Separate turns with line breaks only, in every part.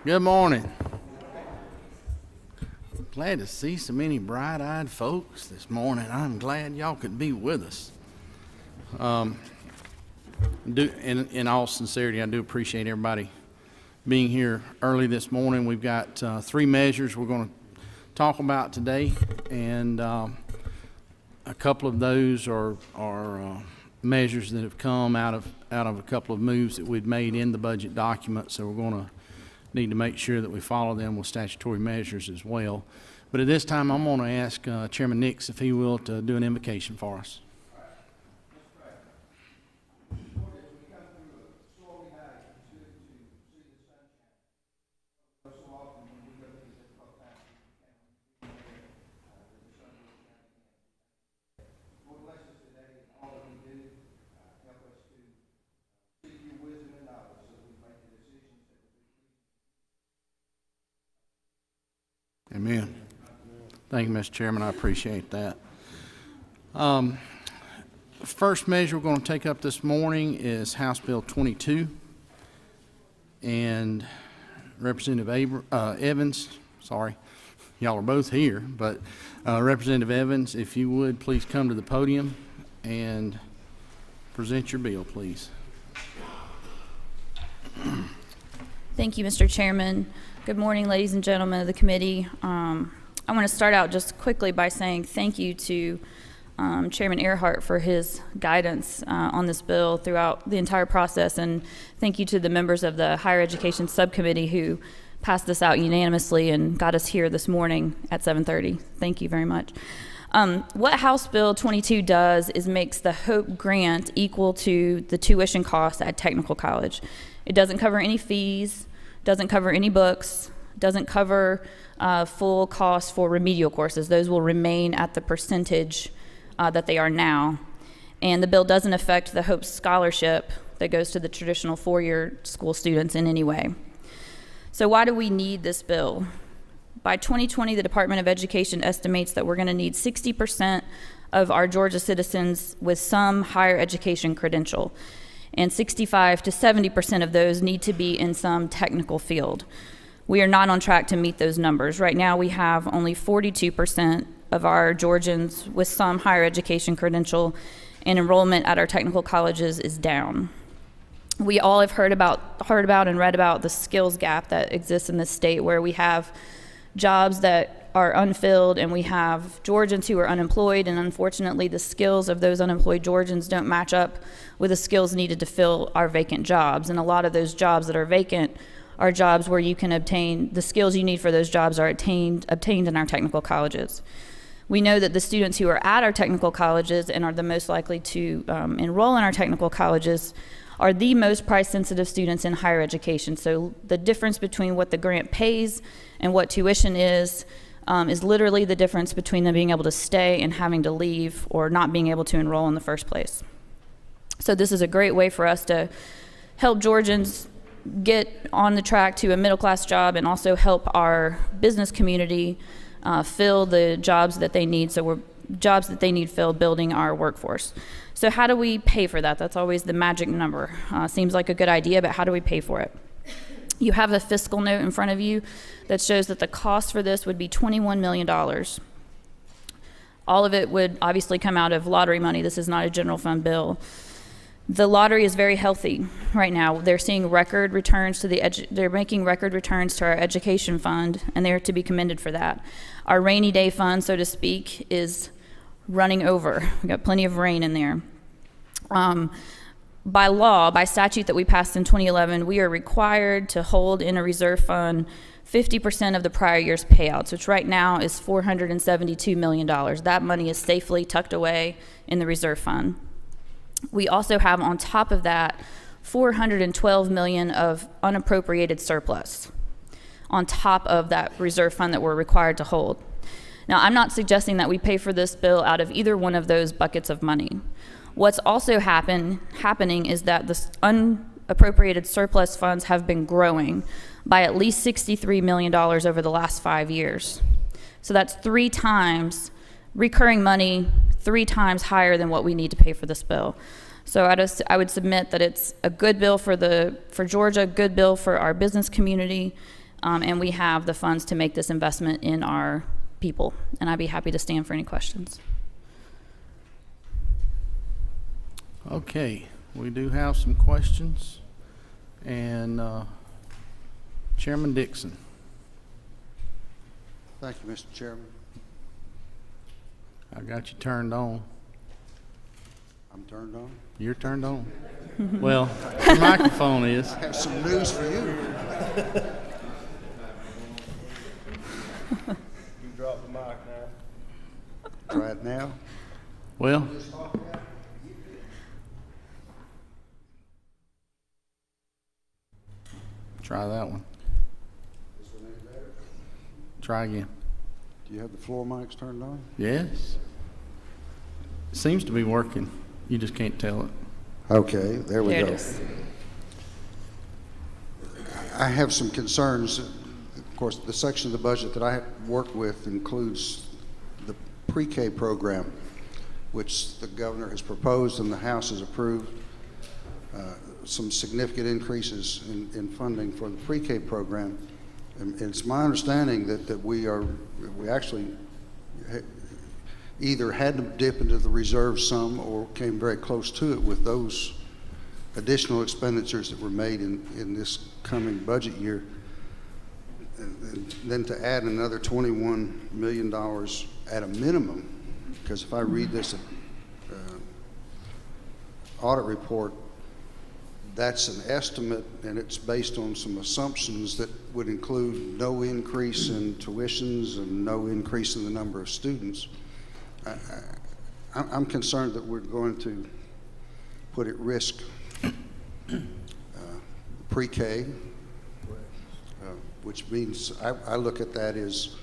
Good morning. Glad to see so many bright-eyed folks this morning. I'm glad y'all could be with us. In all sincerity, I do appreciate everybody being here early this morning. We've got three measures we're going to talk about today, and a couple of those are measures that have come out of a couple of moves that we've made in the budget document. So we're going to need to make sure that we follow them with statutory measures as well. But at this time, I'm going to ask Chairman Nix if he will to do an invocation for us. Amen. Thank you, Mr. Chairman. I appreciate that. First measure we're going to take up this morning is House Bill 22. And Representative Evans, sorry, y'all are both here, but Representative Evans, if you would, please come to the podium and present your bill, please.
Thank you, Mr. Chairman. Good morning, ladies and gentlemen of the committee. I want to start out just quickly by saying thank you to Chairman Earhart for his guidance on this bill throughout the entire process, and thank you to the members of the Higher Education Subcommittee who passed this out unanimously and got us here this morning at 7:30. Thank you very much. What House Bill 22 does is makes the HOPE grant equal to the tuition costs at technical college. It doesn't cover any fees, doesn't cover any books, doesn't cover full costs for remedial courses. Those will remain at the percentage that they are now. And the bill doesn't affect the HOPE scholarship that goes to the traditional four-year school students in any way. So why do we need this bill? By 2020, the Department of Education estimates that we're going to need 60% of our Georgia citizens with some higher education credential, and 65 to 70% of those need to be in some technical field. We are not on track to meet those numbers. Right now, we have only 42% of our Georgians with some higher education credential, and enrollment at our technical colleges is down. We all have heard about and read about the skills gap that exists in this state, where we have jobs that are unfilled and we have Georgians who are unemployed, and unfortunately the skills of those unemployed Georgians don't match up with the skills needed to fill our vacant jobs. And a lot of those jobs that are vacant are jobs where you can obtain the skills you need for those jobs are obtained in our technical colleges. We know that the students who are at our technical colleges and are the most likely to enroll in our technical colleges are the most price-sensitive students in higher education. So the difference between what the grant pays and what tuition is literally the difference between them being able to stay and having to leave, or not being able to enroll in the first place. So this is a great way for us to help Georgians get on the track to a middle-class job, and also help our business community fill the jobs that they need. So we're jobs that they need filled, building our workforce. So how do we pay for that? That's always the magic number. Seems like a good idea, but how do we pay for it? You have a fiscal note in front of you that shows that the cost for this would be $21 million. All of it would obviously come out of lottery money. This is not a general fund bill. The lottery is very healthy right now. They're seeing record returns to they're making record returns to our education fund, and they're to be commended for that. Our rainy day fund, so to speak, is running over. We've got plenty of rain in there. By law, by statute that we passed in 2011, we are required to hold in a reserve fund 50% of the prior year's payouts, which right now is $472 million. That money is safely tucked away in the reserve fund. We also have, on top of that, $412 million of unappropriated surplus on top of that reserve fund that we're required to hold. Now, I'm not suggesting that we pay for this bill out of either one of those buckets of money. What's also happening is that the unappropriated surplus funds have been growing by at least $63 million over the last 5 years. So that's 3 times recurring money, 3 times higher than what we need to pay for this bill. So I would submit that it's a good bill for Georgia, good bill for our business community, And we have the funds to make this investment in our people. And I'd be happy to stand for any questions.
Okay, we do have some questions. And Chairman Dixon.
Thank you, Mr. Chairman.
I got you turned on.
I'm turned on.
You're turned on. Well, your microphone is.
I have some news for you.
You drop the mic now.
Try it now.
Well, try that one. Try again.
Do you have the floor mics turned on?
Yes. Seems to be working. You just can't tell it.
Okay, there we
There
go.
it is.
I have some concerns. Of course, the section of the budget that I work with includes the pre-K program, which the governor has proposed and the House has approved. Some significant increases in funding for the pre-K program. And it's my understanding that we actually either had to dip into the reserve some or came very close to it with those additional expenditures that were made in this coming budget year. And then to add another $21 million at a minimum, because if I read this audit report, that's an estimate, and it's based on some assumptions that would include no increase in tuitions and no increase in the number of students. I'm concerned that we're going to put at risk pre-K, which means I look at that as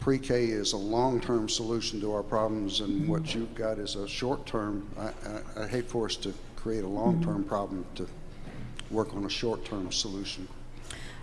pre-K is a long-term solution to our problems, and what you've got is a short-term. I hate for us to create a long-term problem to work on a short-term solution.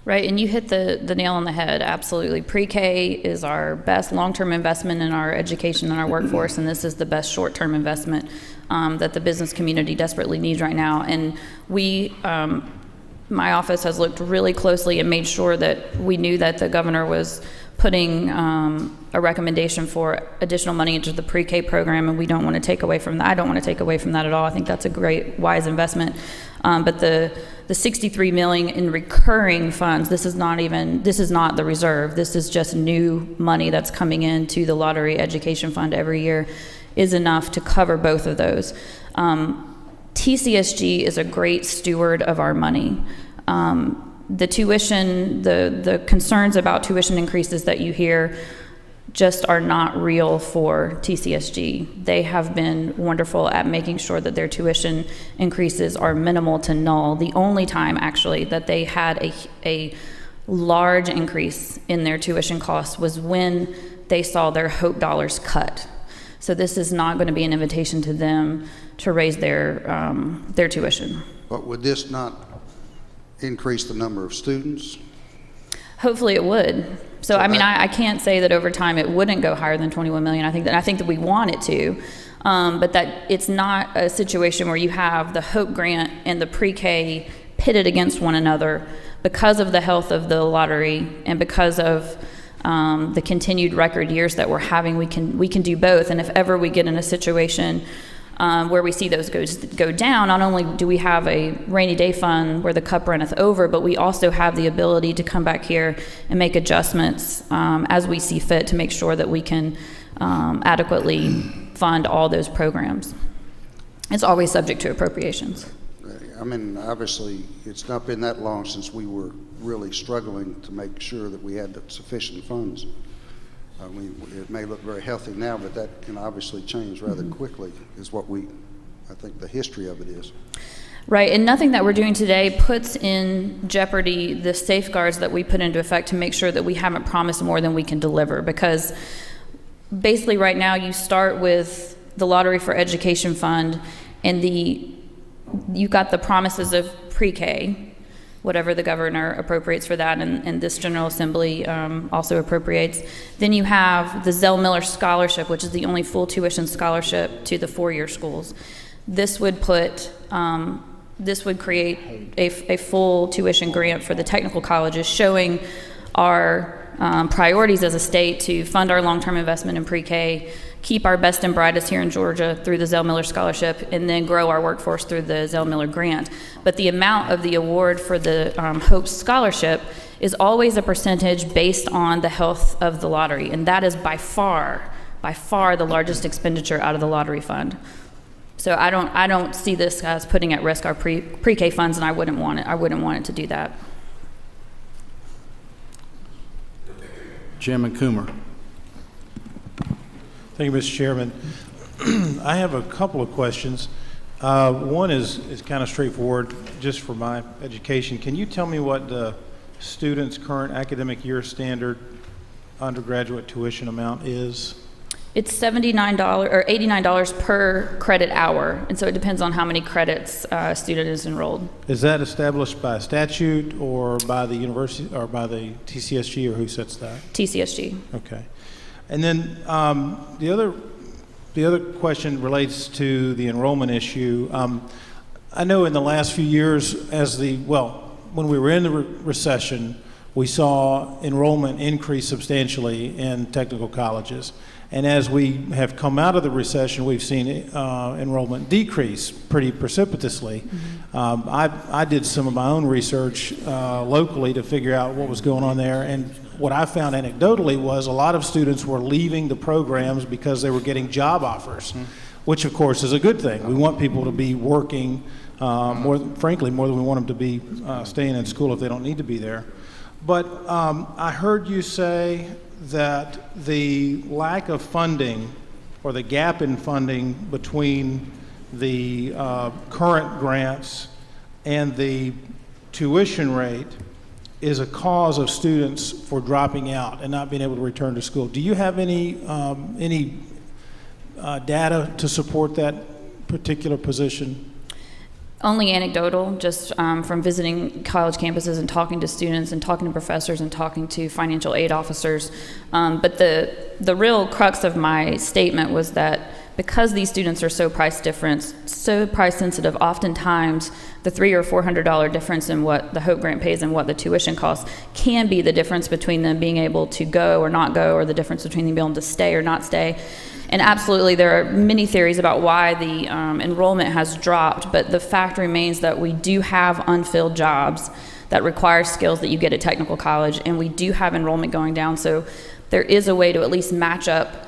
Right, and you hit the nail on the head, absolutely. Pre-K is our best long-term investment in our education and our workforce, and this is the best short-term investment that the business community desperately needs right now. And we, my office has looked really closely and made sure that we knew that the governor was putting a recommendation for additional money into the pre-K program, and we don't want to take away from that. I don't want to take away from that at all. I think that's a great, wise investment. But the $63 million in recurring funds, this is not the reserve. This is just new money that's coming into the lottery education fund every year, is enough to cover both of those. TCSG is a great steward of our money. The tuition, the concerns about tuition increases that you hear just are not real for TCSG. They have been wonderful at making sure that their tuition increases are minimal to null. The only time, actually, that they had a large increase in their tuition costs was when they saw their Hope dollars cut. So this is not going to be an invitation to them to raise their tuition.
But would this not increase the number of students?
Hopefully it would. So I mean, I can't say that over time it wouldn't go higher than 21 million. I think that we want it to, but that it's not a situation where you have the Hope grant and the pre-K pitted against one another because of the health of the lottery and because of the continued record years that we're having. We can do both, and if ever we get in a situation where we see those go down, not only do we have a rainy day fund where the cup runneth over, but we also have the ability to come back here and make adjustments as we see fit to make sure that we can adequately fund all those programs. It's always subject to appropriations.
I mean, obviously, it's not been that long since we were really struggling to make sure that we had sufficient funds. I mean, it may look very healthy now, but that can obviously change rather quickly, is what I think the history of it is.
Right, and nothing that we're doing today puts in jeopardy the safeguards that we put into effect to make sure that we haven't promised more than we can deliver, because basically right now you start with the Lottery for Education Fund, and you've got the promises of pre-K, whatever the governor appropriates for that, and this General Assembly also appropriates. Then you have the Zell Miller Scholarship, which is the only full tuition scholarship to the four-year schools. This would create a full tuition grant for the technical colleges, showing our priorities as a state to fund our long-term investment in pre-K, keep our best and brightest here in Georgia through the Zell Miller Scholarship, and then grow our workforce through the Zell Miller Grant. But the amount of the award for the Hope Scholarship is always a percentage based on the health of the lottery, and that is by far the largest expenditure out of the lottery fund. So I don't see this as putting at risk our pre-K funds, and I wouldn't want it to do that.
Chairman Coomer.
Thank you, Mr. Chairman. I have a couple of questions. One is kind of straightforward, just for my education. Can you tell me what the student's current academic year standard undergraduate tuition amount is?
It's $79 or $89 per credit hour, and so it depends on how many credits a student is enrolled.
Is that established by statute or by the university or by the TCSG, or who sets that?
TCSG.
Okay. And then the other question relates to the enrollment issue. I know in the last few years, when we were in the recession, we saw enrollment increase substantially in technical colleges. And as we have come out of the recession, we've seen enrollment decrease pretty precipitously. Mm-hmm. I did some of my own research locally to figure out what was going on there, and what I found anecdotally was a lot of students were leaving the programs because they were getting job offers, which of course is a good thing. We want people to be working more than we want them to be staying in school if they don't need to be there. But I heard you say that the lack of funding, or the gap in funding between the current grants and the tuition rate is a cause of students for dropping out and not being able to return to school. Do you have any data to support that particular position?
Only anecdotal, just from visiting college campuses and talking to students and talking to professors and talking to financial aid officers. But the real crux of my statement was that because these students are so price sensitive, oftentimes the $300 or $400 difference in what the Hope Grant pays and what the tuition costs can be the difference between them being able to go or not go, or the difference between them being able to stay or not stay. And absolutely, there are many theories about why the enrollment has dropped, but the fact remains that we do have unfilled jobs that require skills that you get at technical college, and we do have enrollment going down. So there is a way to at least match up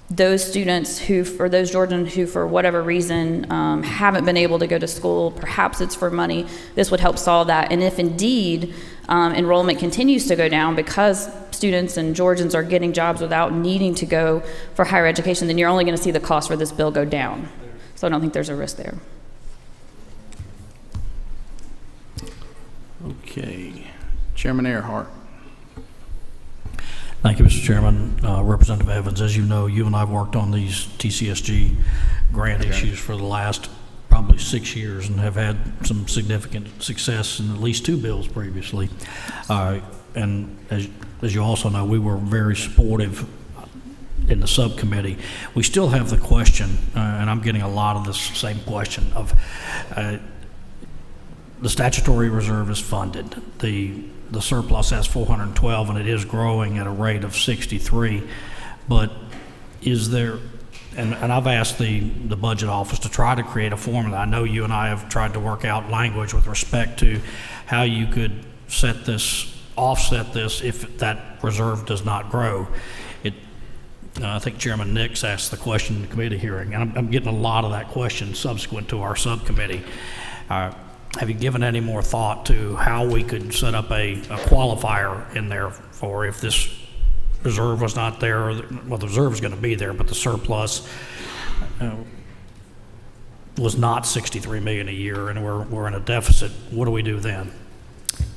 those students or those Georgians who, for whatever reason, haven't been able to go to school. Perhaps it's for money. This would help solve that. And if indeed enrollment continues to go down because students and Georgians are getting jobs without needing to go for higher education, then you're only going to see the cost for this bill go down. So I don't think there's a risk there.
Okay. Chairman Earhart.
Thank you, Mr. Chairman. Representative Evans, as you know, you and I have worked on these TCSG grant issues for the last probably 6 years and have had some significant success in at least 2 bills previously. And as you also know, we were very supportive in the subcommittee. We still have the question, and I'm getting a lot of this same question of the statutory reserve is funded. The surplus has 412, and it is growing at a rate of 63. But is there, and I've asked the budget office to try to create a formula. I know you and I have tried to work out language with respect to how you could offset this if that reserve does not grow. I think Chairman Nix asked the question in the committee hearing, and I'm getting a lot of that question subsequent to our subcommittee. Have you given any more thought to how we could set up a qualifier in there for if this reserve was not there? Well, the reserve is going to be there, but the surplus was not $63 million a year, and we're in a deficit. What do we do then?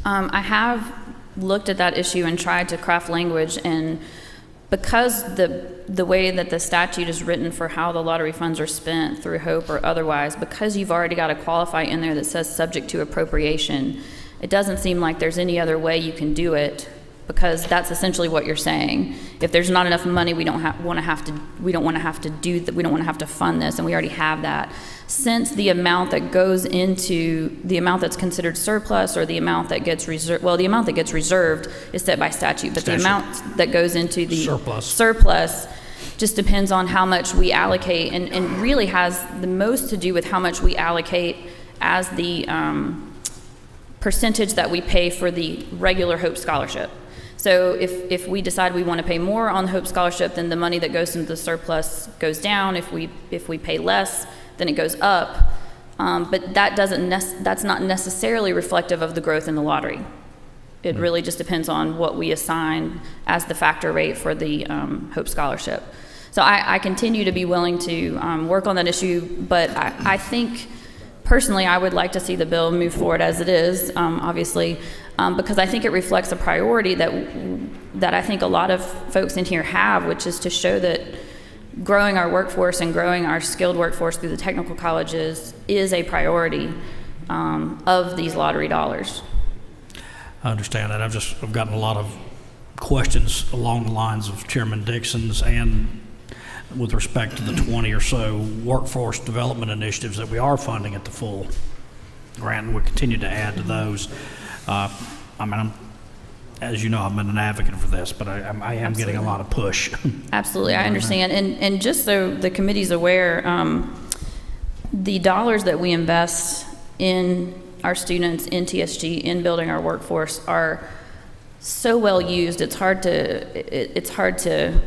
I have looked at that issue and tried to craft language, and because the way that the statute is written for how the lottery funds are spent through Hope or otherwise, because you've already got a qualifier in there that says subject to appropriation, it doesn't seem like there's any other way you can do it because that's essentially what you're saying. If there's not enough money, we don't want to have to fund this, and we already have that. Since the amount that goes into the amount that's considered surplus, or the amount that gets reserved, well, the amount that gets reserved is set by statute, but the amount that goes into the surplus just depends on how much we allocate, and really has the most to do with how much we allocate as the percentage that we pay for the regular Hope Scholarship. So if we decide we want to pay more on the Hope Scholarship, then the money that goes into the surplus goes down. If we pay less, then it goes up. But that's not necessarily reflective of the growth in the lottery. It really just depends on what we assign as the factor rate for the Hope Scholarship. So I continue to be willing to work on that issue, but I think personally I would like to see the bill move forward as it is, obviously, because I think it reflects a priority that I think a lot of folks in here have, which is to show that growing our workforce and growing our skilled workforce through the technical colleges is a priority of these lottery dollars.
I understand that. I've gotten a lot of questions along the lines of Chairman Dixon's, and with respect to the 20 or so workforce development initiatives that we are funding at the full grant, and we continue to add to those. As you know, I've been an advocate for this, but I am getting a lot of push.
Absolutely, I understand. And just so the committee's aware, the dollars that we invest in our students, in TSG, in building our workforce are so well used, it's hard to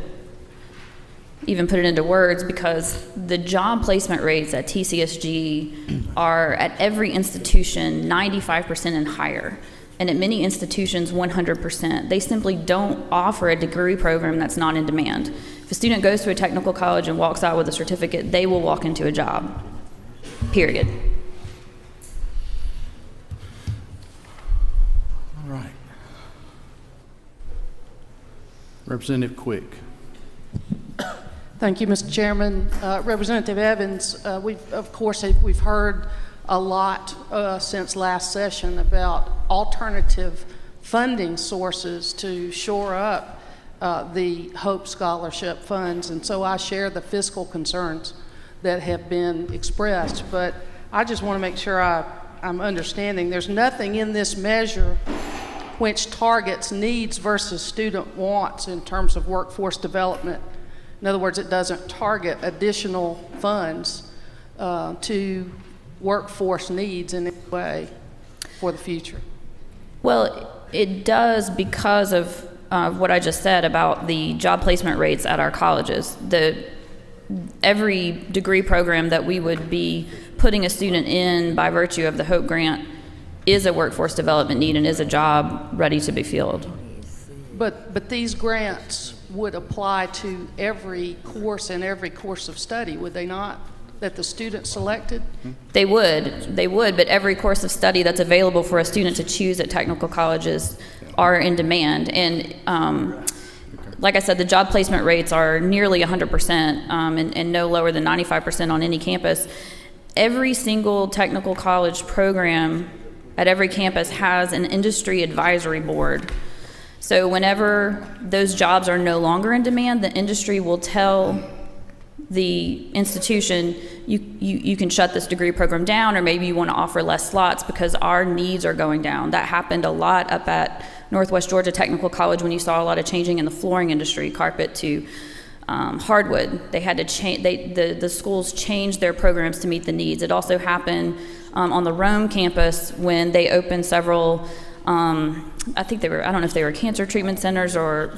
even put it into words, because the job placement rates at TCSG are at every institution 95% and higher, and at many institutions 100%. They simply don't offer a degree program that's not in demand. If a student goes to a technical college and walks out with a certificate, they will walk into a job, period.
All right. Representative Quick.
Thank you, Mr. Chairman. Representative Evans, we've heard a lot since last session about alternative funding sources to shore up the Hope Scholarship funds, and so I share the fiscal concerns that have been expressed, but I just want to make sure I'm understanding. There's nothing in this measure which targets needs versus student wants in terms of workforce development. In other words, it doesn't target additional funds to workforce needs in any way for the future.
Well, it does because of what I just said about the job placement rates at our colleges. Every degree program that we would be putting a student in by virtue of the Hope Grant is a workforce development need and is a job ready to be filled.
But these grants would apply to every course and every course of study, would they not, that the student selected?
They would, but every course of study that's available for a student to choose at technical colleges are in demand. And like I said, the job placement rates are nearly 100% and no lower than 95% on any campus. Every single technical college program at every campus has an industry advisory board. So whenever those jobs are no longer in demand, the industry will tell the institution, you can shut this degree program down, or maybe you want to offer less slots because our needs are going down. That happened a lot up at Northwest Georgia Technical College when you saw a lot of changing in the flooring industry, carpet to hardwood. They had to change, the schools changed their programs to meet the needs. It also happened on the Rome campus when they opened several I don't know if they were cancer treatment centers or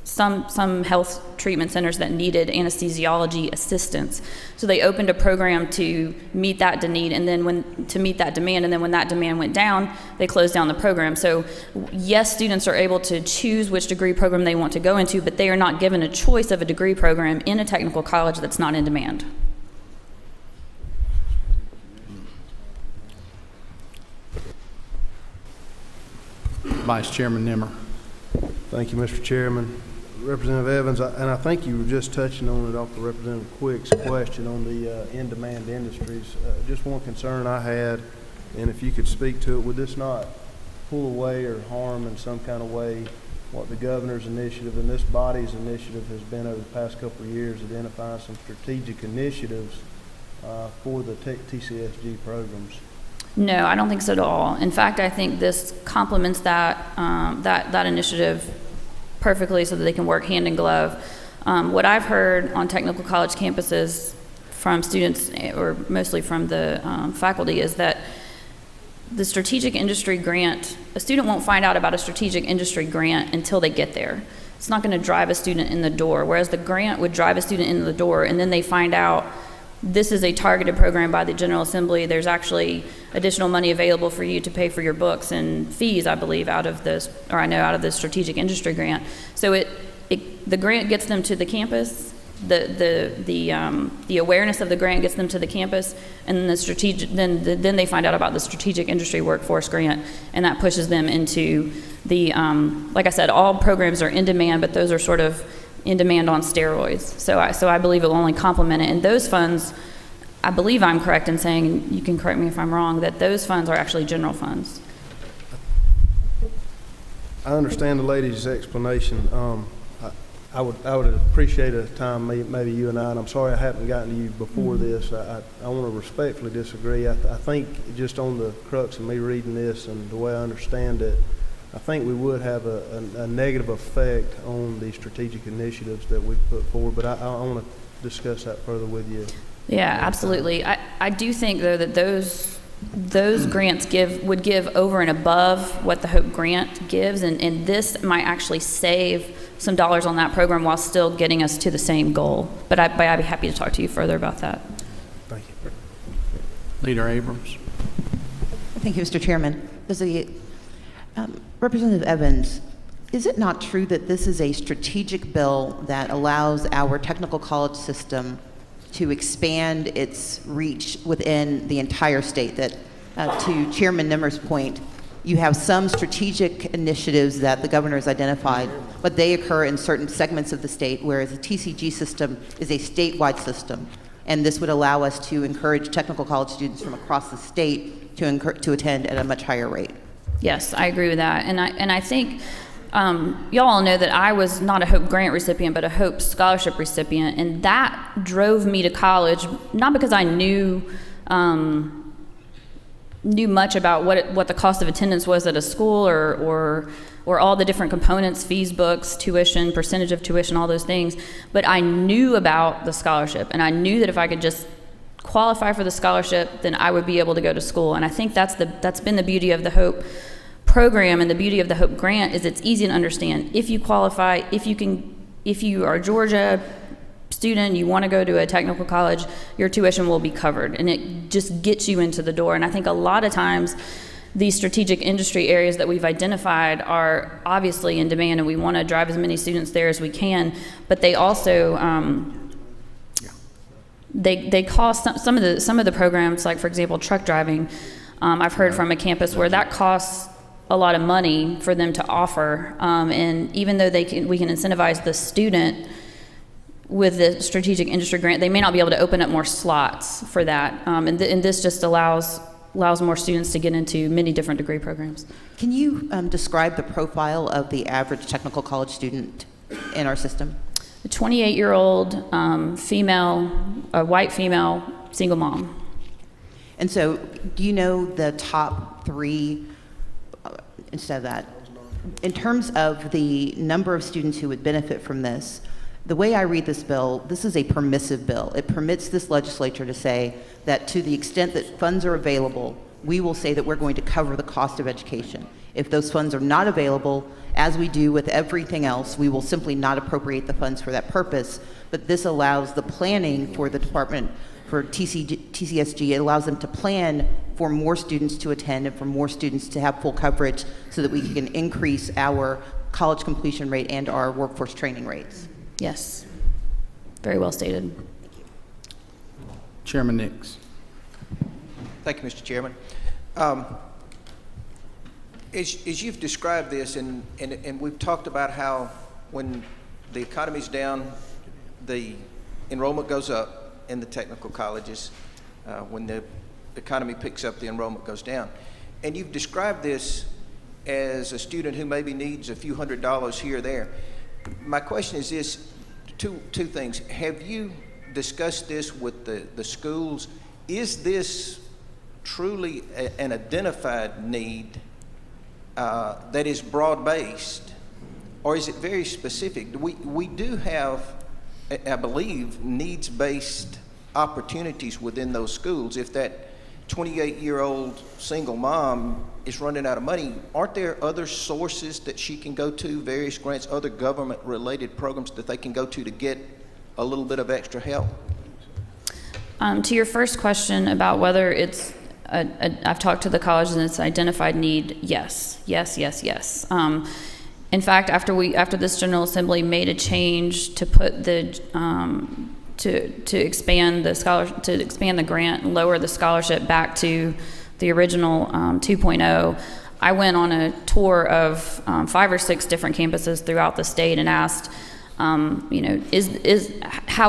some health treatment centers that needed anesthesiology assistance. So they opened a program to meet that need, and then when that demand went down, they closed down the program. So yes, students are able to choose which degree program they want to go into, but they are not given a choice of a degree program in a technical college that's not in demand.
Vice Chairman Nimmer.
Thank you, Mr. Chairman. Representative Evans, and I think you were just touching on it off the Representative Quick's question on the in-demand industries. Just one concern I had, and if you could speak to it, would this not pull away or harm in some kind of way what the governor's initiative and this body's initiative has been over the past couple of years, identifying some strategic initiatives for the TCSG programs.
No, I don't think so at all. In fact, I think this complements that initiative perfectly so that they can work hand in glove. What I've heard on technical college campuses from students, or mostly from the faculty, is that the strategic industry grant, a student won't find out about a strategic industry grant until they get there. It's not going to drive a student in the door, whereas the grant would drive a student into the door, and then they find out this is a targeted program by the General Assembly. There's actually additional money available for you to pay for your books and fees, I believe, out of this, or I know out of the strategic industry grant. So the grant gets them to the campus. The awareness of the grant gets them to the campus, and then then they find out about the strategic industry workforce grant, and that pushes them into the like I said, all programs are in demand, but those are sort of in demand on steroids. So I believe it will only complement it. And those funds, I believe I'm correct in saying, you can correct me if I'm wrong, that those funds are actually general funds.
I understand the lady's explanation. I would appreciate a time, maybe you and I'm sorry I haven't gotten to you before this. I want to respectfully disagree. I think just on the crux of me reading this and the way I understand it, I think we would have a negative effect on the strategic initiatives that we put forward, but I want to discuss that further with you.
Yeah, absolutely. I do think, though, that those grants would give over and above what the HOPE grant gives, and this might actually save some dollars on that program while still getting us to the same goal. But I'd be happy to talk to you further about that.
Thank you.
Leader Abrams.
Thank you, Mr. Chairman. Representative Evans, is it not true that this is a strategic bill that allows our technical college system to expand its reach within the entire state? That, to Chairman Nimmer's point, you have some strategic initiatives that the governor has identified, but they occur in certain segments of the state, whereas the TCG system is a statewide system. And this would allow us to encourage technical college students from across the state to attend at a much higher rate.
Yes, I agree with that. And I think y'all all know that I was not a HOPE grant recipient, but a HOPE scholarship recipient, and that drove me to college, not because I knew much about what the cost of attendance was at a school or all the different components, fees, books, tuition, percentage of tuition, all those things, but I knew about the scholarship, and I knew that if I could just qualify for the scholarship, then I would be able to go to school. And I think that's been the beauty of the HOPE program, and the beauty of the HOPE grant is it's easy to understand. If you qualify, if you are a Georgia student, you want to go to a technical college, your tuition will be covered, and it just gets you into the door. And I think a lot of times these strategic industry areas that we've identified are obviously in demand, and we want to drive as many students there as we can, but they also they cost some of the programs, like for example truck driving. I've heard from a campus where that costs a lot of money for them to offer, and even though we can incentivize the student with the strategic industry grant, they may not be able to open up more slots for that, and this just allows more students to get into many different degree programs.
Can you describe the profile of the average technical college student in our system?
A 28-year-old female, a white female, single mom.
And so, do you know the top three, instead of that, in terms of the number of students who would benefit from this? The way I read this bill, this is a permissive bill. It permits this legislature to say that to the extent that funds are available, we will say that we're going to cover the cost of education. If those funds are not available, as we do with everything else, we will simply not appropriate the funds for that purpose. But this allows the planning for the department, for TCSG, it allows them to plan for more students to attend and for more students to have full coverage so that we can increase our college completion rate and our workforce training rates.
Yes, very well stated.
Chairman Nix.
Thank you, Mr. Chairman. As you've described this, and we've talked about how when the economy's down, the enrollment goes up in the technical colleges. When the economy picks up, the enrollment goes down. And you've described this as a student who maybe needs a few $100s here or there. My question is this, two things. Have you discussed this with the schools? Is this truly an identified need that is broad-based, or is it very specific? We do have, I believe, needs-based opportunities within those schools. If that 28-year-old single mom is running out of money, aren't there other sources that she can go to, various grants, other government-related programs that they can go to get a little bit of extra help?
To your first question about whether it's, I've talked to the college and it's identified need, yes. In fact, after this General Assembly made a change to put the, to expand the grant and lower the scholarship back to the original 2.0, I went on a tour of 5 or 6 different campuses throughout the state and asked, how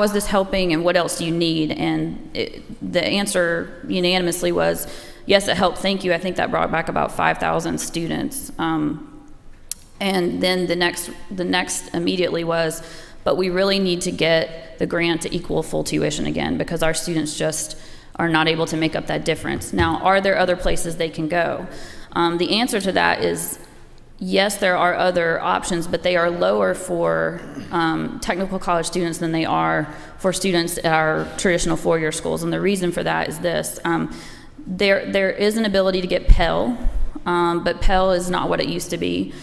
is this helping and what else do you need? And the answer unanimously was, yes, it helped, thank you. I think that brought back about 5,000 students. And then the next immediately was, but we really need to get the grant to equal full tuition again because our students just are not able to make up that difference. Now, are there other places they can go? The answer to that is yes, there are other options, but they are lower for technical college students than they are for students at our traditional four-year schools. And the reason for that is this. There is an ability to get Pell, but Pell is not what it used to be.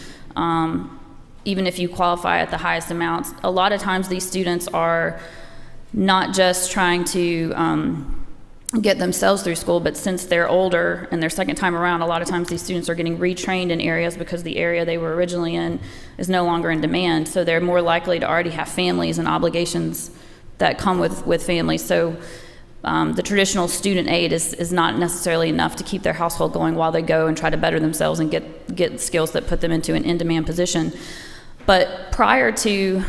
Even if you qualify at the highest amounts, a lot of times these students are not just trying to get themselves through school, but since they're older and their second time around, a lot of times these students are getting retrained in areas because the area they were originally in is no longer in demand. So they're more likely to already have families and obligations that come with families. So the traditional student aid is not necessarily enough to keep their household going while they go and try to better themselves and get skills that put them into an in-demand position. But prior to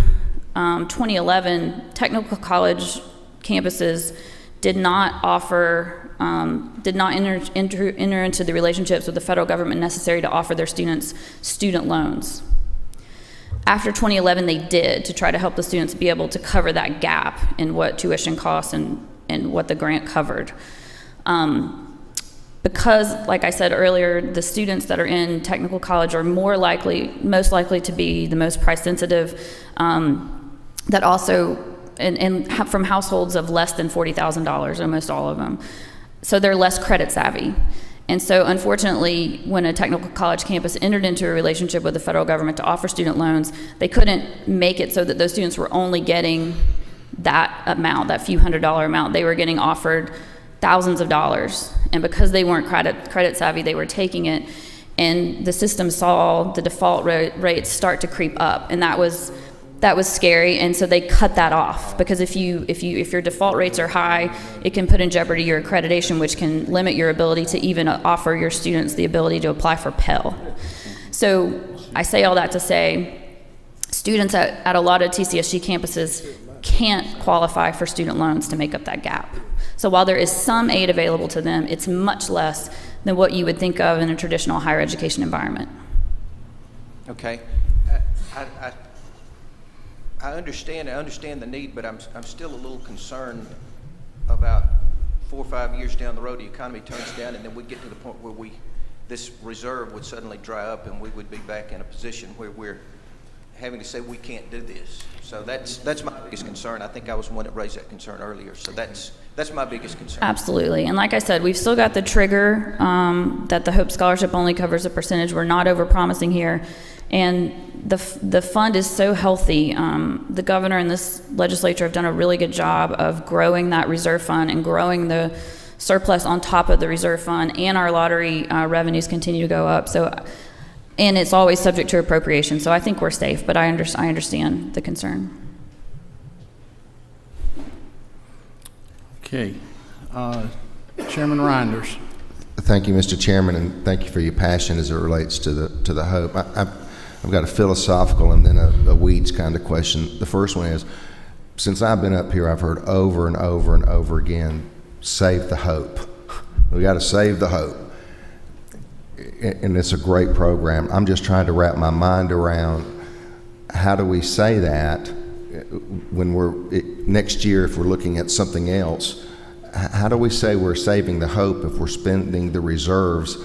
2011, technical college campuses did not enter into the relationships with the federal government necessary to offer their students student loans. After 2011, they did to try to help the students be able to cover that gap in what tuition costs and what the grant covered. Because, like I said earlier, the students that are in technical college are most likely to be the most price sensitive, that also, and from households of less than $40,000, almost all of them. So they're less credit savvy. And so unfortunately, when a technical college campus entered into a relationship with the federal government to offer student loans, they couldn't make it so that those students were only getting that amount, that few $100 amount. They were getting offered thousands of dollars. And because they weren't credit savvy, they were taking it. And the system saw the default rates start to creep up. And that was scary, and so they cut that off because if your default rates are high, it can put in jeopardy your accreditation, which can limit your ability to even offer your students the ability to apply for Pell. So I say all that to say students at a lot of TCSG campuses can't qualify for student loans to make up that gap. So while there is some aid available to them, it's much less than what you would think of in a traditional higher education environment.
Okay. I understand the need, but I'm still a little concerned about 4 or 5 years down the road, the economy turns down, and then we get to the point where this reserve would suddenly dry up, and we would be back in a position where we're having to say we can't do this. So that's my biggest concern. I think I was the one that raised that concern earlier. So that's my biggest concern.
Absolutely. And like I said, we've still got the trigger that the Hope Scholarship only covers a percentage. We're not overpromising here. And the fund is so healthy. The governor and this legislature have done a really good job of growing that reserve fund and growing the surplus on top of the reserve fund, and our lottery revenues continue to go up. So, and it's always subject to appropriation. So I think we're safe, but I understand the concern.
Okay. Chairman Reinders.
Thank you, Mr. Chairman, and thank you for your passion as it relates to the hope. I've got a philosophical and then a weeds kind of question. The first one is, since I've been up here, I've heard over and over and over again, save the hope. We got to save the hope. and it's a great program. I'm just trying to wrap my mind around how do we say that when next year, if we're looking at something else, how do we say we're saving the hope if we're spending the reserves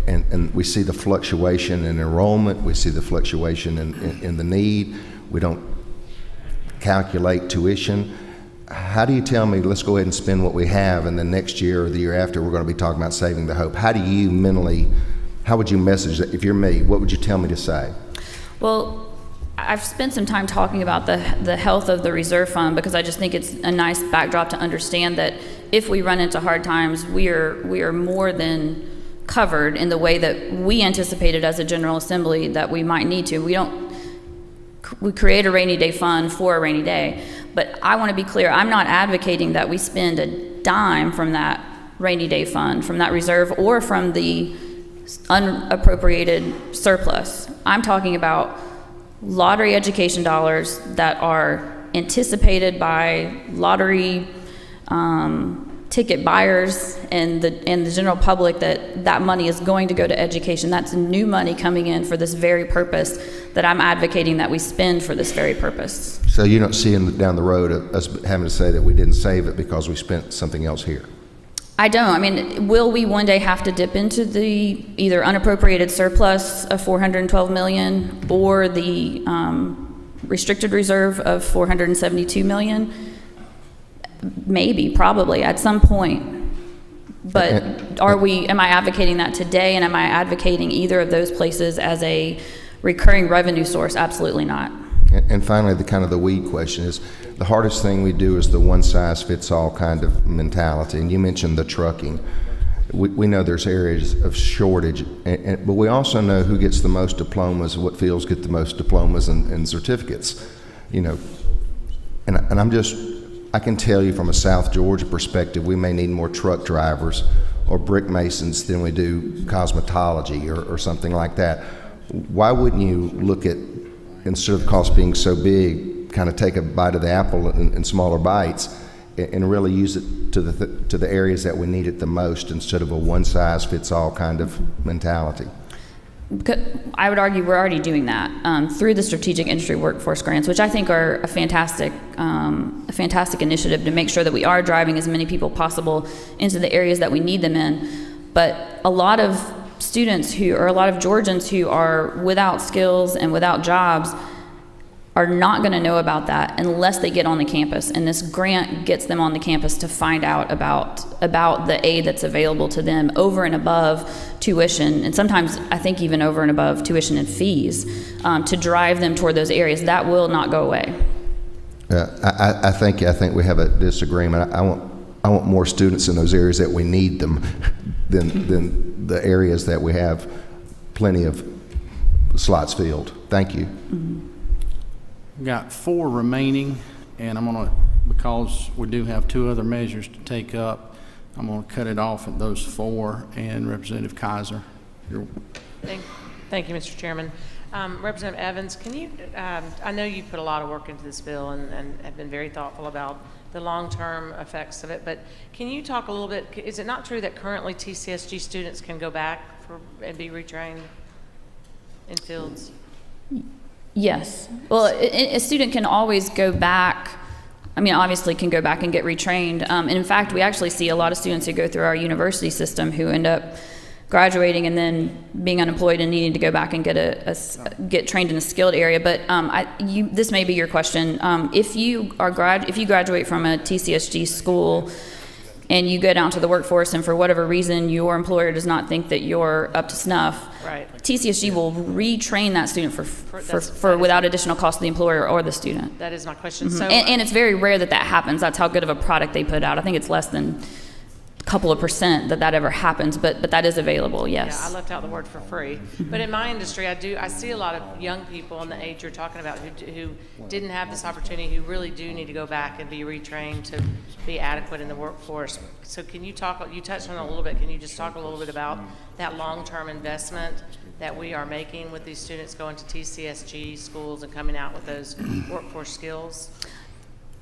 and we see the fluctuation in enrollment, we see the fluctuation in the need, we don't calculate tuition. How do you tell me, let's go ahead and spend what we have, and then next year or the year after, we're going to be talking about saving the hope? How do you mentally, how would you message that? If you're me, what would you tell me to say?
Well, I've spent some time talking about the health of the reserve fund because I just think it's a nice backdrop to understand that if we run into hard times, we are more than covered in the way that we anticipated as a General Assembly that we might need to. We create a rainy day fund for a rainy day, but I want to be clear, I'm not advocating that we spend a dime from that rainy day fund, from that reserve, or from the unappropriated surplus. I'm talking about lottery education dollars that are anticipated by lottery ticket buyers and the general public that money is going to go to education. That's new money coming in for this very purpose that I'm advocating that we spend for this very purpose.
So you don't see down the road us having to say that we didn't save it because we spent something else here?
I don't. I mean, will we one day have to dip into the either unappropriated surplus of $412 million or the restricted reserve of $472 million? Maybe, probably, at some point. But am I advocating that today, and am I advocating either of those places as a recurring revenue source? Absolutely not.
And finally, the weed question is, the hardest thing we do is the one-size-fits-all kind of mentality. And you mentioned the trucking. We know there's areas of shortage, but we also know who gets the most diplomas, what fields get the most diplomas and certificates. And I can tell you from a South Georgia perspective, we may need more truck drivers or brick masons than we do cosmetology or something like that. Why wouldn't you look at, instead of the cost being so big, kind of take a bite of the apple in smaller bites and really use it to the areas that we need it the most instead of a one-size-fits-all kind of mentality?
I would argue we're already doing that through the strategic industry workforce grants, which I think are a fantastic initiative to make sure that we are driving as many people possible into the areas that we need them in. But a lot of students a lot of Georgians who are without skills and without jobs are not going to know about that unless they get on the campus, and this grant gets them on the campus to find out about the aid that's available to them over and above tuition, and sometimes I think even over and above tuition and fees, to drive them toward those areas. That will not go away.
I think we have a disagreement. I want more students in those areas that we need them than the areas that we have plenty of slots filled. Thank you.
Mm-hmm.
We've got 4 remaining, and I'm going to, because we do have 2 other measures to take up, I'm going to cut it off at those 4. And Representative Kaiser.
Thank you, Mr. Chairman. Representative Evans, can you, I know you put a lot of work into this bill and have been very thoughtful about the long-term effects of it, but can you talk a little bit, is it not true that currently TCSG students can go back and be retrained in fields?
Yes. Well, a student can always go back. I mean, obviously can go back and get retrained. And in fact, we actually see a lot of students who go through our university system who end up graduating and then being unemployed and needing to go back and get trained in a skilled area. But this may be your question. If you graduate from a TCSG school and you go down to the workforce and for whatever reason your employer does not think that you're up to snuff,
right,
TCSG will retrain that student for without additional cost to the employer or the student.
That is my question.
Mm-hmm.
So,
and it's very rare that happens. That's how good of a product they put out. I think it's less than a couple of % that ever happens, but that is available, yes.
Yeah, I left out the word for free. But in my industry, I see a lot of young people in the age you're talking about who didn't have this opportunity, who really do need to go back and be retrained to be adequate in the workforce. So can you talk, you touched on it a little bit, can you just talk a little bit about that long-term investment that we are making with these students going to TCSG schools and coming out with those workforce skills?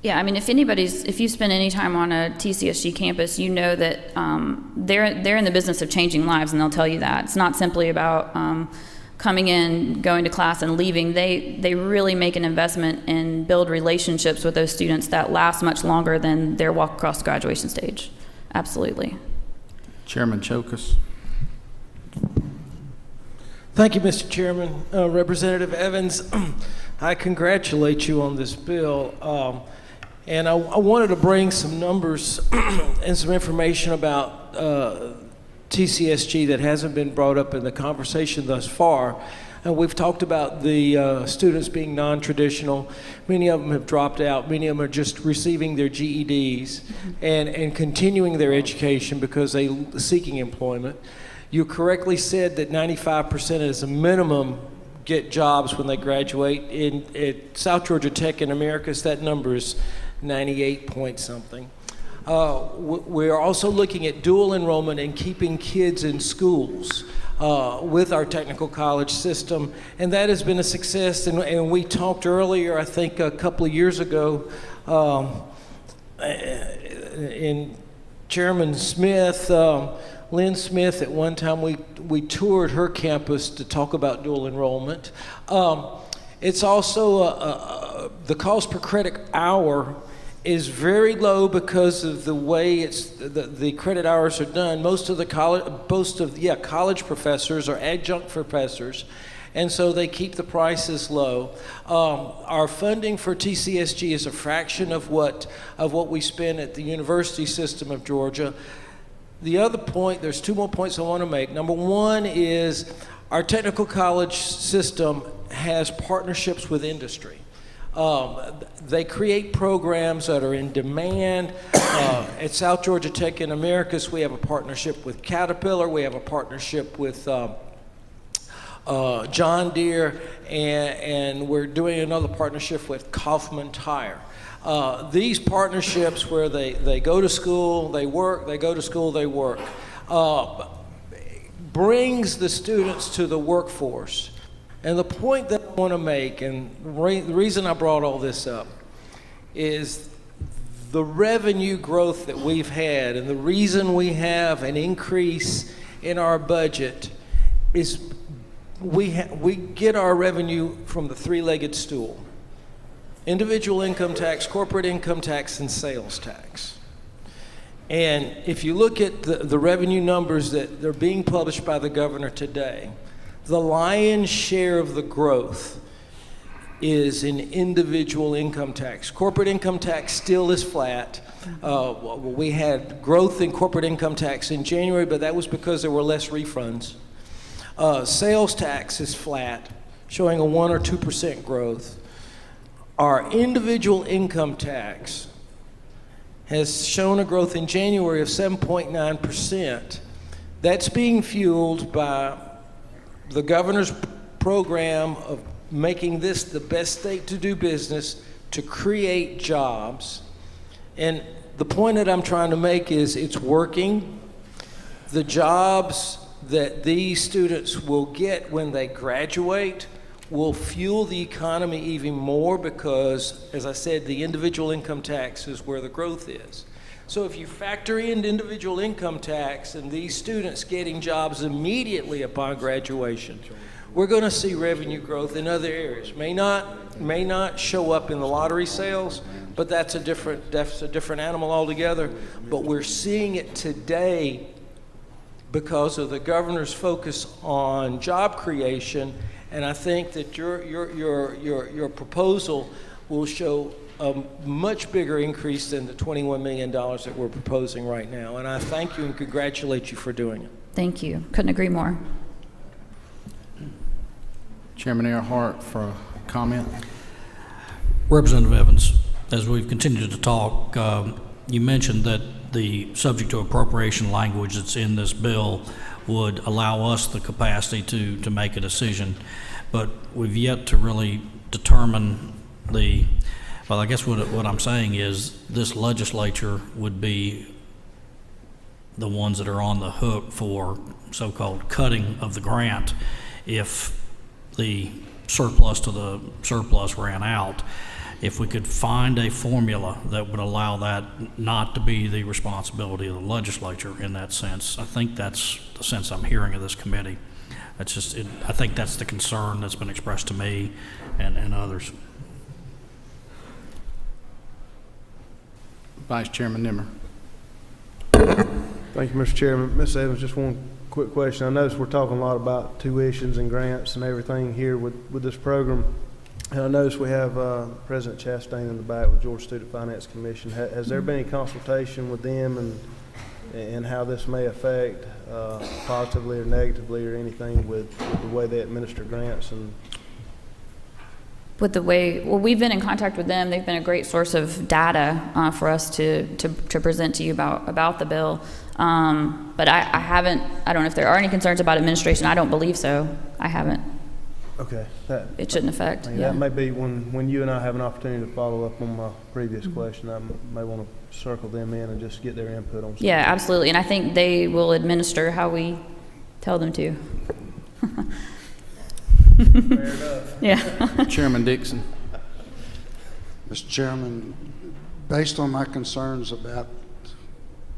Yeah, I mean, if you spend any time on a TCSG campus, you know that they're in the business of changing lives, and they'll tell you that. It's not simply about coming in, going to class, and leaving. They really make an investment and build relationships with those students that last much longer than their walk across the graduation stage. Absolutely.
Chairman Chokas.
Thank you, Mr. Chairman. Representative Evans, I congratulate you on this bill. And I wanted to bring some numbers and some information about TCSG that hasn't been brought up in the conversation thus far. And we've talked about the students being non-traditional. Many of them have dropped out. Many of them are just receiving their GEDs and continuing their education because they're seeking employment. You correctly said that 95% as a minimum get jobs when they graduate. At South Georgia Tech in Americas, that number is 98 point something. We are also looking at dual enrollment and keeping kids in schools with our technical college system, and that has been a success. And we talked earlier, I think a couple of years ago, in Chairman Smith, Lynn Smith, at one time we toured her campus to talk about dual enrollment. It's also the cost per credit hour is very low because of the way the credit hours are done. Most of college professors are adjunct professors, and so they keep the prices low. Our funding for TCSG is a fraction of what we spend at the university system of Georgia. The other point, there's two more points I want to make. Number one is our technical college system has partnerships with industry. They create programs that are in demand. At South Georgia Tech in Americas, we have a partnership with Caterpillar. We have a partnership with John Deere, and we're doing another partnership with Kaufman Tire. These partnerships where they go to school, they work, they go to school, they work, brings the students to the workforce. And the point that I want to make, and the reason I brought all this up, is the revenue growth that we've had, and the reason we have an increase in our budget is we get our revenue from the three-legged stool: individual income tax, corporate income tax, and sales tax. And if you look at the revenue numbers that are being published by the governor today, the lion's share of the growth is in individual income tax. Corporate income tax still is flat. We had growth in corporate income tax in January, but that was because there were less refunds. Sales tax is flat, showing a 1 or 2% growth. Our individual income tax has shown a growth in January of 7.9%. That's being fueled by the governor's program of making this the best state to do business, to create jobs. And the point that I'm trying to make is it's working. The jobs that these students will get when they graduate will fuel the economy even more because, as I said, the individual income tax is where the growth is. So if you factor in individual income tax and these students getting jobs immediately upon graduation, we're going to see revenue growth in other areas. May not show up in the lottery sales, but that's a different animal altogether. But we're seeing it today because of the governor's focus on job creation, and I think that your proposal will show a much bigger increase than the $21 million that we're proposing right now. And I thank you and congratulate you for doing it.
Thank you. Couldn't agree more.
Chairman Earhart for a comment.
Representative Evans, as we've continued to talk, you mentioned that the subject to appropriation language that's in this bill would allow us the capacity to make a decision, but we've yet to really determine well, I guess what I'm saying is this legislature would be the ones that are on the hook for so-called cutting of the grant if the surplus to the surplus ran out. if we could find a formula that would allow that not to be the responsibility of the legislature in that sense. I think that's the sense I'm hearing of this committee. That's just, I think that's the concern that's been expressed to me and others.
Vice Chairman Nimmer.
Thank you, Mr. Chairman. Ms. Evans, just one quick question. I noticed we're talking a lot about tuitions and grants and everything here with this program. And I noticed we have President Chastain in the back with Georgia Student Finance Commission. Has there been any consultation with them and how this may affect positively or negatively or anything with the way they administer grants? And
With the way, well, we've been in contact with them. They've been a great source of data for us to present to you about the bill. But I don't know if there are any concerns about administration. I don't believe so. I haven't.
okay,
It shouldn't affect.
yeah. That may be when you and I have an opportunity to follow up on my previous question. I may want to circle them in and just get their input on something.
Yeah, absolutely. And I think they will administer how we tell them to.
Fair enough.
Yeah.
Chairman Dixon.
Mr. Chairman, based on my concerns about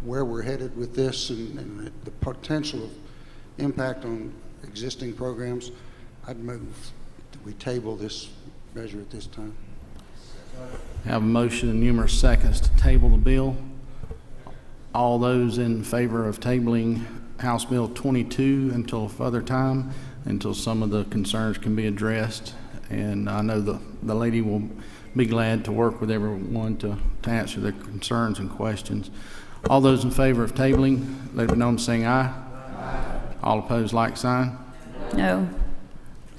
where we're headed with this and the potential impact on existing programs, I'd move that we table this measure at this time.
Have a motion and numerous seconds to table the bill. All those in favor of tabling House Bill 22 until a further time, until some of the concerns can be addressed. And I know the lady will be glad to work with everyone to answer their concerns and questions. All those in favor of tabling, let it be known by saying aye. Aye. All opposed, like sign.
No.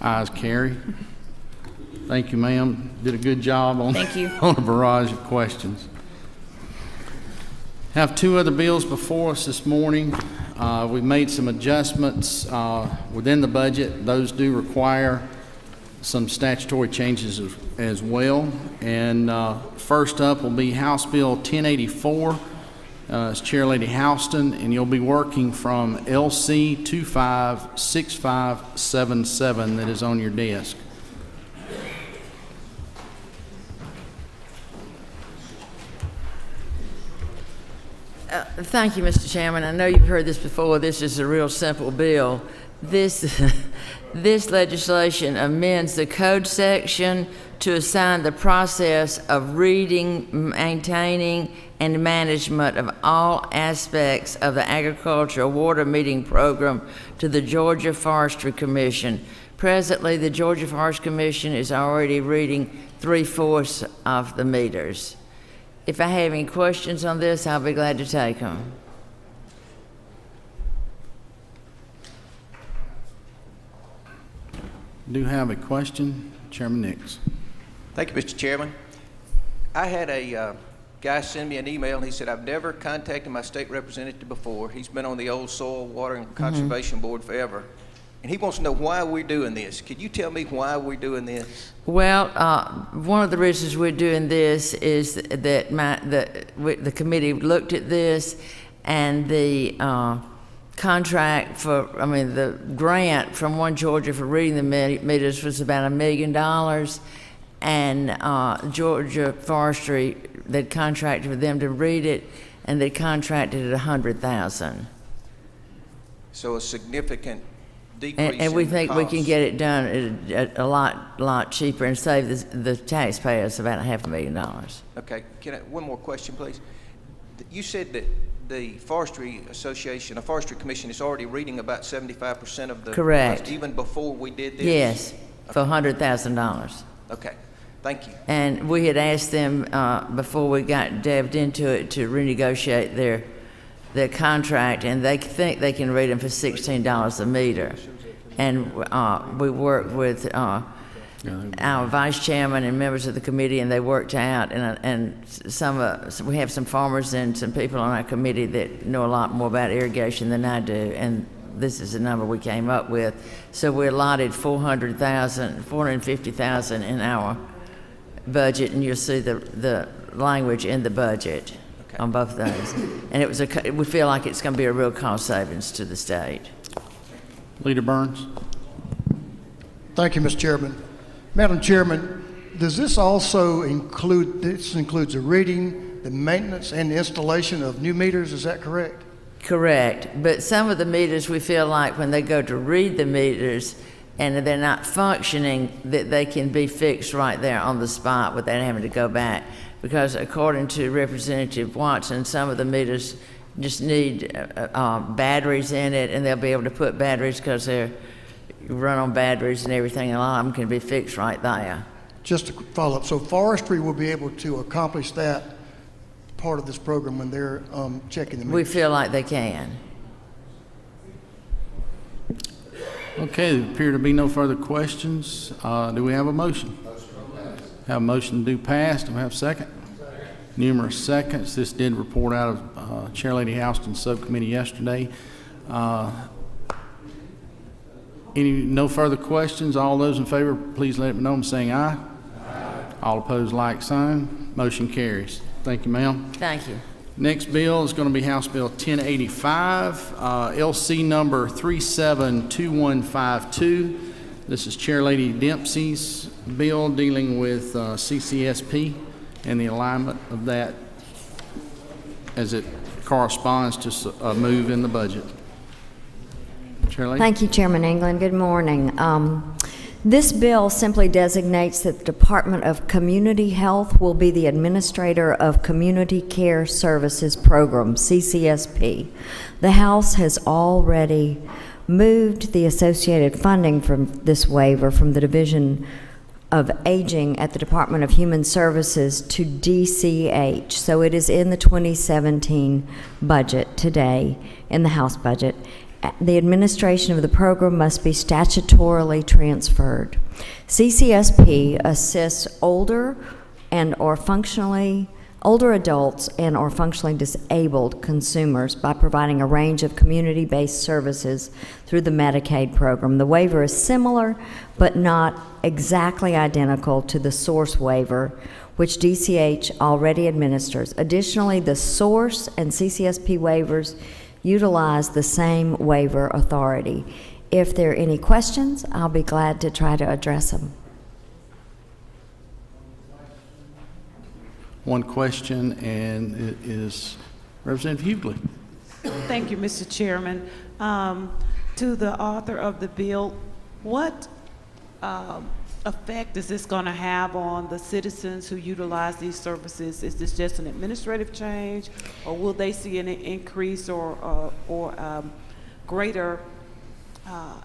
Ayes carry. Thank you, ma'am. Did a good job on,
Thank you.
on a barrage of questions. Have two other bills before us this morning. We've made some adjustments within the budget. Those do require some statutory changes as well. And first up will be House Bill 1084. It's Chair Lady Houston, and you'll be working from LC 256577 that is on your desk.
Thank you, Mr. Chairman. I know you've heard this before. This is a real simple bill. This legislation amends the code section to assign the process of reading, maintaining, and management of all aspects of the agricultural water metering program to the Georgia Forestry Commission. Presently, the Georgia Forestry Commission is already reading 3/4 of the meters. If I have any questions on this, I'll be glad to take them.
Do have a question, Chairman Nix.
Thank you, Mr. Chairman. I had a guy send me an email, and he said, I've never contacted my state representative before. He's been on the old Soil, Water, and Conservation Board forever. And he wants to know why we're doing this. Could you tell me why we're doing this?
Well, one of the reasons we're doing this is that the committee looked at this, and the contract the grant from One Georgia for reading the meters was about $1 million, and Georgia Forestry, they'd contracted for them to read it, and they contracted at $100,000.
So a significant decrease
and we
in
think
cost.
we can get it done at a lot cheaper and save the taxpayers about $500,000.
Okay, one more question, please? You said that the Forestry Association, the Forestry Commission is already reading about 75% of the
Correct.
cost, even before we did this?
Yes, for $100,000.
Okay, thank you.
And we had asked them before we got delved into it to renegotiate their contract, and they think they can read them for $16 a meter. And we worked with our vice chairman and members of the committee, and they worked out. And we have some farmers and some people on our committee that know a lot more about irrigation than I do. And this is the number we came up with. So we allotted $450,000 in our budget, and you'll see the language in the budget. Okay. On both those. And we feel like it's going to be a real cost savings to the state.
Leader Burns.
Thank you, Mr. Chairman. Madam Chairman, does this also include, this includes the reading, the maintenance, and the installation of new meters, is that correct?
Correct, but some of the meters, we feel like when they go to read the meters and they're not functioning, that they can be fixed right there on the spot without having to go back. Because according to Representative Watson, some of the meters just need batteries in it, and they'll be able to put batteries because they're run on batteries and everything, and a lot of them can be fixed right there.
Just to follow up, so forestry will be able to accomplish that part of this program when they're checking the meters?
We feel like they can.
Okay, there appear to be no further questions. Do we have a motion? Have a motion to do pass. Do we have a second? Numerous seconds. This did report out of Chair Lady Houston's subcommittee yesterday. No further questions? All those in favor, please let me know by saying aye. Aye. All opposed, like sign. Motion carries. Thank you, ma'am.
Thank you.
Next bill is going to be House Bill 1085, LC number 372152. This is Chair Lady Dempsey's bill dealing with CCSP and the alignment of that as it corresponds to a move in the budget. Chair Lady?
Thank you, Chairman England. Good morning. This bill simply designates that the Department of Community Health will be the administrator of Community Care Services Program, CCSP. The House has already moved the associated funding from this waiver from the Division of Aging at the Department of Human Services to DCH. So it is in the 2017 budget today, in the House budget. The administration of the program must be statutorily transferred. CCSP assists older adults and or functionally disabled consumers by providing a range of community-based services through the Medicaid program. The waiver is similar but not exactly identical to the source waiver, which DCH already administers. Additionally, the source and CCSP waivers utilize the same waiver authority. If there are any questions, I'll be glad to try to address them.
One question, and it is Representative Hughley.
Thank you, Mr. Chairman. To the author of the bill, what effect is this going to have on the citizens who utilize these services? Is this just an administrative change, or will they see an increase or greater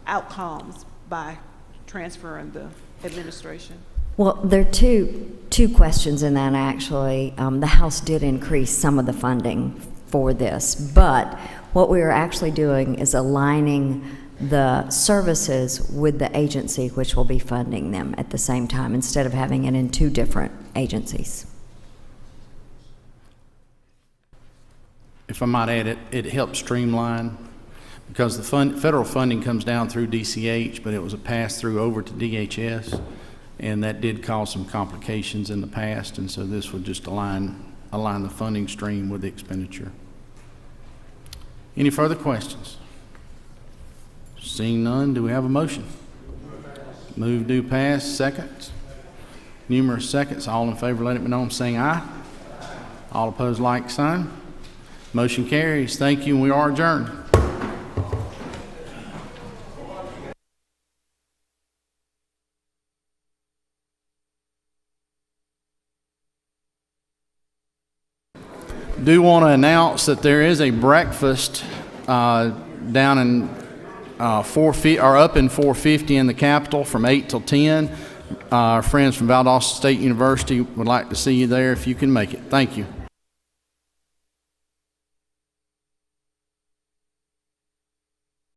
outcomes by transferring the administration?
Well, there are two questions in that, actually. The House did increase some of the funding for this, but what we are actually doing is aligning the services with the agency which will be funding them at the same time, instead of having it in two different agencies.
If I might add, it helps streamline, because the federal funding comes down through DCH, but it was a pass-through over to DHS, and that did cause some complications in the past, and so this would just align the funding stream with the expenditure. Any further questions? Seeing none, do we have a motion? Move do pass. Seconds. Numerous seconds. All in favor, let it be known, saying aye. All opposed, like sign. Motion carries. Thank you, and we are adjourned. Do want to announce that there is a breakfast down in 450 or up in 450 in the Capitol from 8 till 10. Our friends from Valdosta State University would like to see you there if you can make it. Thank you.